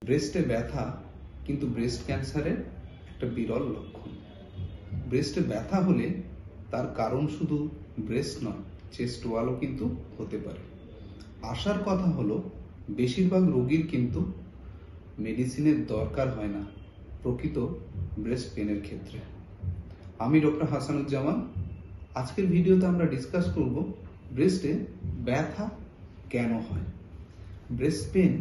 ব্রেস্টে ব্যথা কিন্তু ব্রেস্ট ক্যান্সারের একটা বিরল লক্ষণ। ব্রেস্টে ব্যথা হলে তার কারণ শুধু ব্রেস্ট নয়, চেস্ট ওয়ালও কিন্তু হতে পারে। আশার কথা হলো বেশিরভাগ রোগীর কিন্তু মেডিসিনের দরকার হয় না প্রকৃত ব্রেস্ট পেনের ক্ষেত্রে। আমি ডক্টর হাসানুজ্জামান। আজকের ভিডিওতে আমরা ডিসকাস করব ব্রেস্টে ব্যথা কেন হয়। Breast pain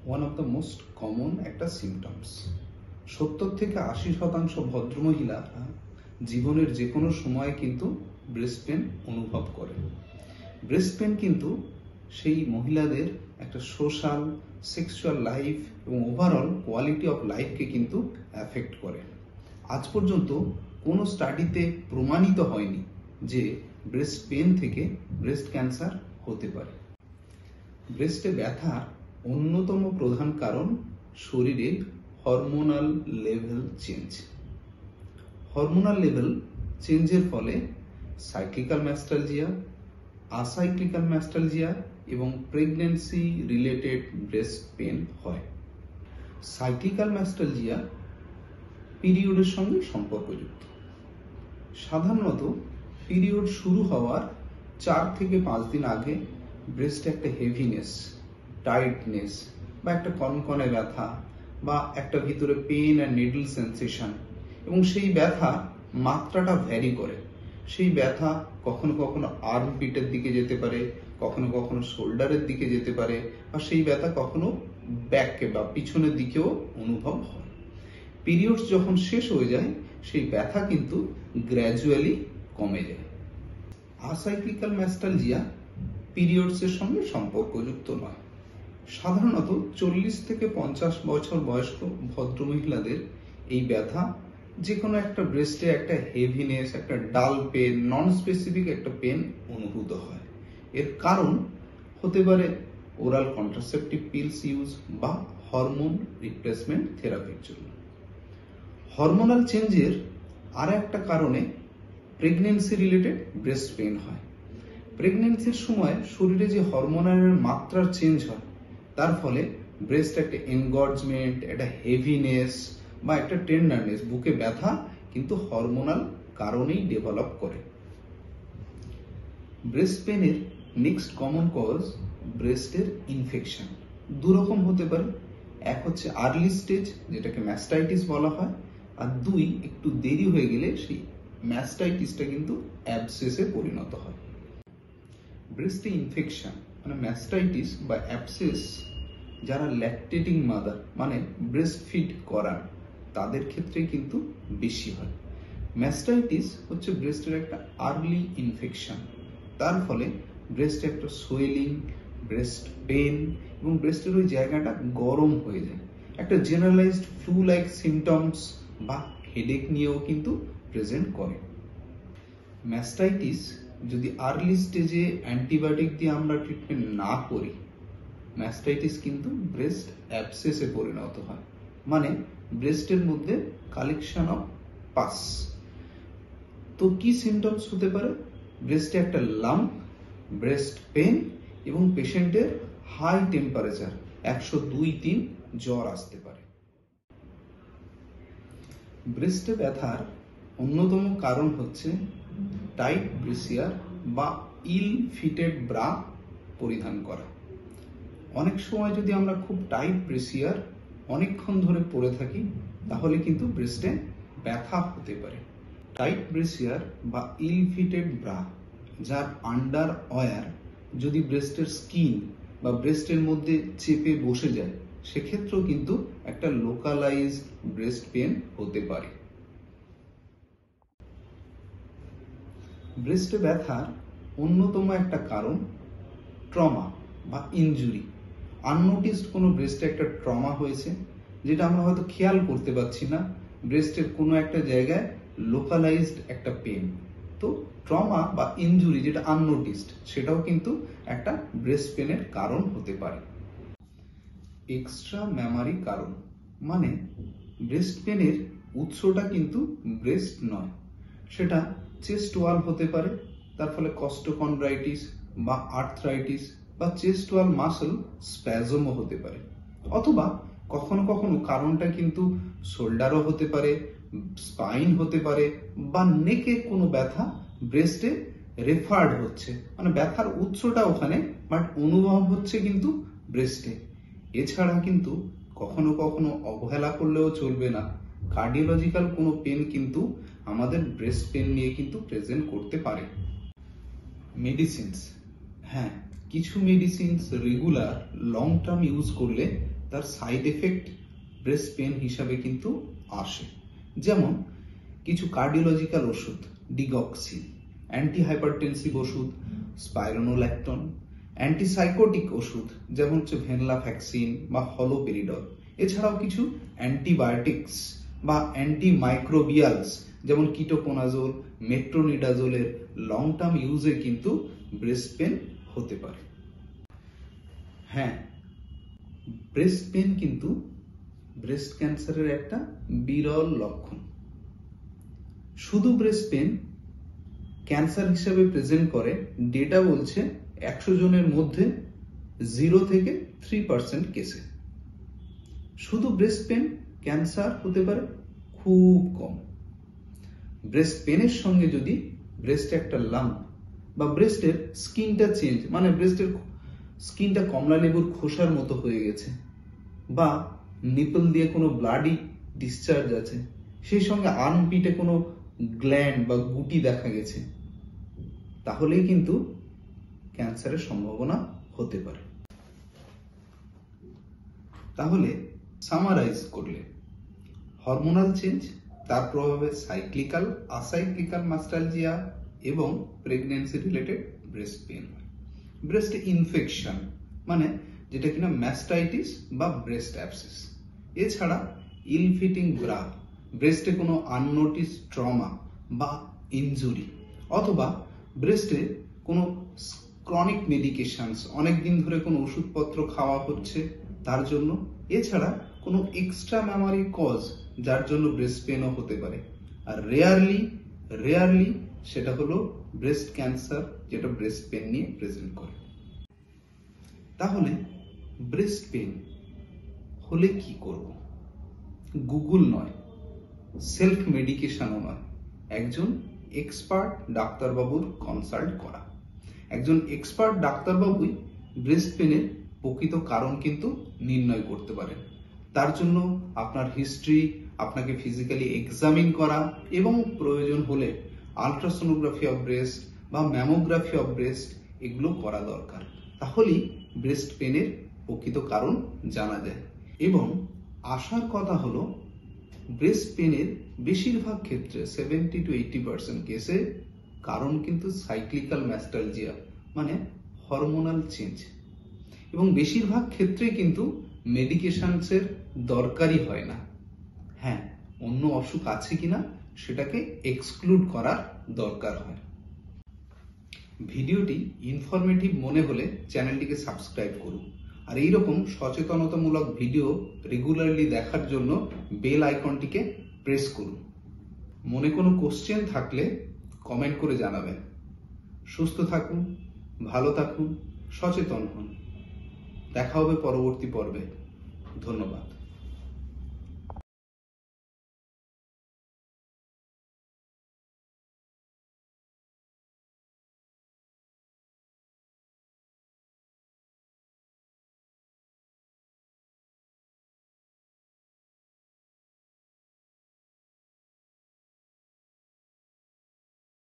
one of the most common একটা সিমটমস। 70 থেকে 80% ভদ্রমহিলারা জীবনের যে কোনো সময়ে কিন্তু ব্রেস্ট পেন অনুভব করে। ব্রেস্ট পেন কিন্তু সেই মহিলাদের একটা সোশ্যাল, সেক্সুয়াল লাইফ এবং ওভারঅল কোয়ালিটি অফ লাইফকে কিন্তু অ্যাফেক্ট করে। আজ পর্যন্ত কোনো স্টাডিতে প্রমাণিত হয়নি যে ব্রেস্ট পেন থেকে ব্রেস্ট ক্যান্সার হতে পারে। ব্রেস্টে ব্যথার অন্যতম প্রধান কারণ শরীরে hormonal level change. Hormonal level চেঞ্জের ফলে সাইক্লিক্যাল ম্যাস্টালজিয়া, আসাইক্লিক্যাল ম্যাস্টালজিয়া এবং প্রেগন্যান্সি রিলেটেড ব্রেস্ট পেন হয়। সাইক্লিক্যাল ম্যাস্টালজিয়া পিরিয়ডের সঙ্গে সম্পর্কযুক্ত। সাধারণত পিরিয়ড শুরু হওয়ার 4 থেকে 5 দিন আগে ব্রেস্টে একটা হেভিনেস, টাইটনেস বা একটা কনকনে ব্যথা বা একটা ভিতরে পেন অ্যান্ড নিডল সেন্সেশন, এবং সেই ব্যথা মাত্রাটা ভ্যারি করে। সেই ব্যথা কখনো কখনো আর্ম পিটের দিকে যেতে পারে, কখনো কখনো শোল্ডারের দিকে যেতে পারে, বা সেই ব্যথা কখনো ব্যাককে বা পিছনের দিকেও অনুভব হয়। পিরিয়ডস যখন শেষ হয়ে যায় সেই ব্যথা কিন্তু গ্র্যাজুয়ালি কমে যায়। আসাইক্লিক্যাল ম্যাস্টালজিয়া পিরিয়ডসের সঙ্গে সম্পর্কযুক্ত নয়। সাধারণত 40 থেকে 50 বছর বয়স্ক ভদ্রমহিলাদের এই ব্যথা যে কোনো একটা ব্রেস্টে একটা হেভিনেস, একটা ডাল পেন, নন স্পেসিফিক একটা পেন অনুভূত হয়। এর কারণ হতে পারে ওরাল কন্ট্রাসেপটিভ পিলস ইউজ বা হরমোন রিপ্লেসমেন্ট থেরাপির জন্য। হরমোনাল চেঞ্জের আর একটা কারণে প্রেগন্যান্সি রিলেটেড ব্রেস্ট পেন হয়। প্রেগন্যান্সির সময় শরীরে যে হরমোনের মাত্রার চেঞ্জ হয় তার ফলে ব্রেস্ট একটা এনগর্জমেন্ট, একটা হেভিনেস বা একটা টেন্ডারনেস, বুকে ব্যথা কিন্তু হরমোনাল কারণেই ডেভেলপ করে। ব্রেস্ট পেনের নেক্সট কমন কজ ব্রেস্টের ইনফেকশন। দুরকম হতে পারে। এক হচ্ছে আর্লি স্টেজ, যেটাকে ম্যাস্টাইটিস বলা হয়, আর 2 একটু দেরি হয়ে গেলে সেই ম্যাস্টাইটিসটা কিন্তু অ্যাবসেসে পরিণত হয়। ব্রেস্টে ইনফেকশন মানে ম্যাস্টাইটিস বা অ্যাবসেস যারা ল্যাকটেটিং মাদার মানে ব্রেস্ট ফিড করান তাদের ক্ষেত্রে কিন্তু বেশি হয়। ম্যাস্টাইটিস হচ্ছে ব্রেস্টের একটা আর্লি ইনফেকশন। তার ফলে ব্রেস্টে একটা সোয়েলিং, ব্রেস্ট পেন এবং ব্রেস্টের ওই জায়গাটা গরম হয়ে যায়। একটা জেনারেলাইজড ফ্লু লাইক সিমটমস বা হেডেক নিয়েও কিন্তু প্রেজেন্ট করে। ম্যাস্টাইটিস যদি আর্লি স্টেজে অ্যান্টিবায়োটিক দিয়ে আমরা ট্রিটমেন্ট না করি, ম্যাস্টাইটিস কিন্তু ব্রেস্ট অ্যাবসেসে পরিণত হয়, মানে ব্রেস্টের মধ্যে কালেকশন অফ পাস। তো কি সিমটমস হতে পারে? ব্রেস্টে একটা লাম্প, ব্রেস্ট পেন এবং পেশেন্টের হাই টেম্পারেচার 102-3 জ্বর আসতে পারে। ব্রেস্টে ব্যথার অন্যতম কারণ হচ্ছে টাইট ব্রেসিয়ার বা ইল ফিটেড ব্রা পরিধান করা। অনেক সময় যদি আমরা খুব টাইট ব্রেসিয়ার অনেকক্ষণ ধরে পরে থাকি তাহলে কিন্তু ব্রেস্টে ব্যথা হতে পারে। টাইট ব্রেসিয়ার বা ইল ফিটেড ব্রা যার আন্ডার ওয়্যার যদি ব্রেস্টের স্কিন বা ব্রেস্টের মধ্যে চেপে বসে যায় সেক্ষেত্রেও কিন্তু একটা লোকালাইজড ব্রেস্ট পেন হতে পারে। ব্রেস্টে ব্যথার অন্যতম একটা কারণ ট্রমা বা ইনজুরি। আননোটিসড কোনো ব্রেস্টে একটা ট্রমা হয়েছে যেটা আমরা হয়তো খেয়াল করতে পারছি না, ব্রেস্টের কোনো একটা জায়গায় লোকালাইজড একটা পেন। তো ট্রমা বা ইনজুরি যেটা আননোটিসড সেটাও কিন্তু একটা ব্রেস্ট পেনের কারণ হতে পারে। এক্সট্রা ম্যামারি কারণ মানে ব্রেস্ট পেনের উৎসটা কিন্তু ব্রেস্ট নয়, সেটা চেস্ট ওয়াল হতে পারে। তার ফলে কস্টোকন্ড্রাইটিস বা আর্থ্রাইটিস বা চেস্ট ওয়াল মাসল স্প্যাজমও হতে পারে, অথবা কখনো কখনো কারণটা কিন্তু শোল্ডারও হতে পারে, স্পাইন হতে পারে, বা নেকে কোনো ব্যথা ব্রেস্টে রেফার্ড হচ্ছে, মানে ব্যথার উৎসটা ওখানে বাট অনুভব হচ্ছে কিন্তু ব্রেস্টে। এছাড়া কিন্তু কখনো কখনো অবহেলা করলেও চলবে না, কার্ডিওলজিক্যাল কোনো পেন কিন্তু আমাদের ব্রেস্ট পেন নিয়ে কিন্তু প্রেজেন্ট করতে পারে। মেডিসিনস, হ্যাঁ, কিছু medicines regular long term use করলে তার সাইড এফেক্ট ব্রেস্ট পেন হিসাবে কিন্তু আসে। যেমন কিছু কার্ডিওলজিক্যাল ওষুধ, ডিগক্সি, অ্যান্টি হাইপারটেনসিভ ওষুধ স্পাইরোনোল্যাকটন, অ্যান্টিসাইকোটিক ওষুধ যেমন হচ্ছে ভেনলাফ্যাক্সিন বা হলোপেরিডল, এছাড়াও কিছু অ্যান্টিবায়োটিক্স বা অ্যান্টিমাইক্রোবিয়ালস যেমন কিটোকোনাজোল, মেট্রোনিডাজোলের লং টার্ম ইউজে কিন্তু ব্রেস্ট পেন হতে পারে। হ্যাঁ, ব্রেস্ট পেন কিন্তু ব্রেস্ট ক্যান্সারের একটা বিরল লক্ষণ। শুধু ব্রেস্ট পেন ক্যান্সার হিসেবে প্রেজেন্ট করে ডেটা বলছে 100 জনের মধ্যে 0 থেকে 3% কেসে। শুধু ব্রেস্ট পেন ক্যান্সার হতে পারে খুব কম। ব্রেস্ট পেনের সঙ্গে যদি ব্রেস্টে একটা লাম্প বা ব্রেস্টের স্কিনটা চেঞ্জ, মানে ব্রেস্টের স্কিনটা কমলা লেবুর খোসার মতো হয়ে গেছে, বা নিপল দিয়ে কোনো ব্লাডি ডিসচার্জ আছে, সেই সঙ্গে আর্মপিটে কোনো গ্ল্যান্ড বা গুটি দেখা গেছে, তাহলেই কিন্তু ক্যান্সারের সম্ভাবনা হতে পারে। তাহলে সামারাইজ করলে হরমোনাল চেঞ্জ, তার প্রভাবে সাইক্লিক্যাল, আসাইক্লিক্যাল ম্যাস্টালজিয়া এবং প্রেগন্যান্সি রিলেটেড ব্রেস্ট পেন হয়। ব্রেস্টে ইনফেকশন, মানে যেটা কিনা ম্যাস্টাইটিস বা ব্রেস্ট অ্যাবসেস। এছাড়া ইল ফিটিং ব্রা, ব্রেস্টে কোনো আননোটিস ট্রমা বা ইনজুরি, অথবা ব্রেস্টে কোনো ক্রনিক মেডিকেশনস, অনেকদিন ধরে কোনো ওষুধপত্র খাওয়া হচ্ছে তার জন্য। এছাড়া কোনো এক্সট্রা মেমোরি কজ যার জন্য ব্রেস্ট পেনও হতে পারে। আর রেয়ারলি সেটা হলো ব্রেস্ট ক্যান্সার, যেটা ব্রেস্ট পেন নিয়ে প্রেজেন্ট করে। তাহলে ব্রেস্ট পেন হলে কি করব? গুগল নয়, সেলফ মেডিকেশনও নয়, একজন এক্সপার্ট ডাক্তারবাবুর কনসাল্ট করা। একজন এক্সপার্ট ডাক্তারবাবুই ব্রেস্ট পেনের প্রকৃত কারণ কিন্তু নির্ণয় করতে পারেন। তার জন্য আপনার হিস্ট্রি, আপনাকে ফিজিক্যালি এক্সামিন করা এবং প্রয়োজন হলে আলট্রাসোনোগ্রাফি অফ ব্রেস্ট বা ম্যামোগ্রাফি অফ ব্রেস্ট এগুলো করা দরকার। তাহলেই ব্রেস্ট পেনের প্রকৃত কারণ জানা যায়। এবং আশার কথা হলো ব্রেস্ট পেনের বেশিরভাগ ক্ষেত্রে 70 to 80% কেসে কারণ কিন্তু সাইক্লিক্যাল ম্যাস্টালজিয়া, মানে হরমোনাল চেঞ্জ, এবং বেশিরভাগ ক্ষেত্রে কিন্তু মেডিকেশনসের দরকারই হয় না। হ্যাঁ, অন্য অসুখ আছে কিনা সেটাকে এক্সক্লুড করার দরকার হয়। ভিডিওটি ইনফরমেটিভ মনে হলে চ্যানেলটিকে সাবস্ক্রাইব করুন, আর এইরকম সচেতনতামূলক ভিডিও রেগুলারলি দেখার জন্য বেল আইকনটিকে প্রেস করুন। মনে কোনো কোশ্চেন থাকলে কমেন্ট করে জানাবেন। সুস্থ থাকুন, ভালো থাকুন, সচেতন হন। দেখা হবে পরবর্তী পর্বে। ধন্যবাদ।